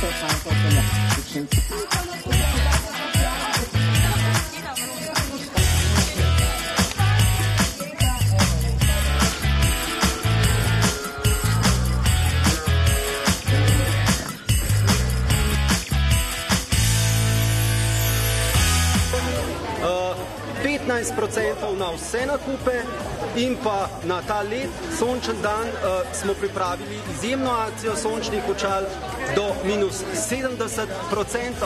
%15 na vse nakupe in pa na ta lep sončen dan smo pripravili izjemno akcijo sončnih očal do -70%.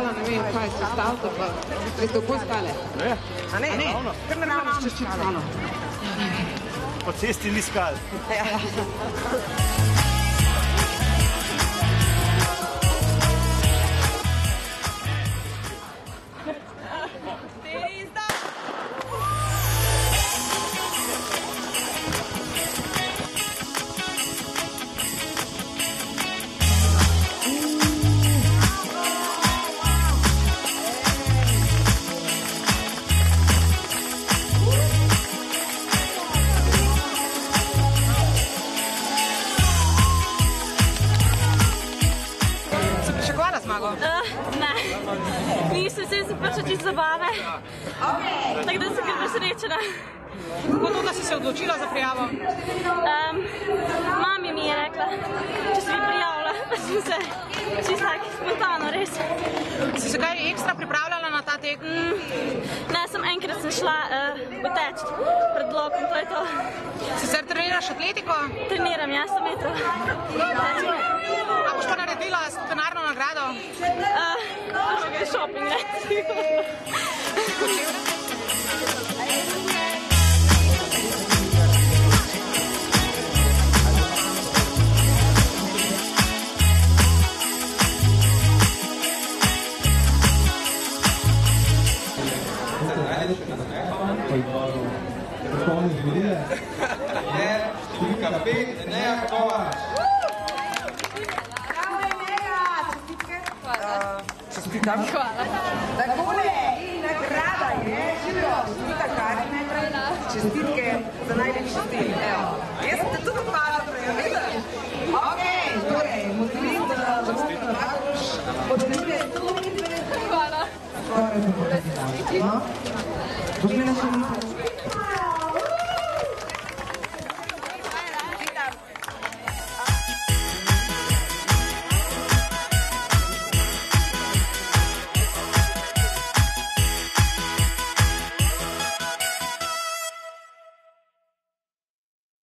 Ne vem, kaj se stavite, pa veste, kako stale? Ne. A ne? Kar ne ravno ščeščicano. Po cesti ni skal. Ne, nisem se pač čisto zabave, tako da sem kar presrečena. Kako dolgo si se odločila za prijavo? Mami mi je rekla, če se bi prijavila, pa sem se čisto tako spontano, res. Si se kaj ekstra pripravljala na ta tek? Ne, sem enkrat sem šla poteč pred blokom, to je to. Sicer treniraš atletiko? Treniram, ja, 100 metrov. A boš pa naredila denarno nagrado? Nekaj shopping, recimo. je številka 5, Enea Kovač. Bravo, Enea! Čestitke. Čestitam. Hvala. Takole in nagrada je, živjo, čestita Karine, čestitke za najlepši stil.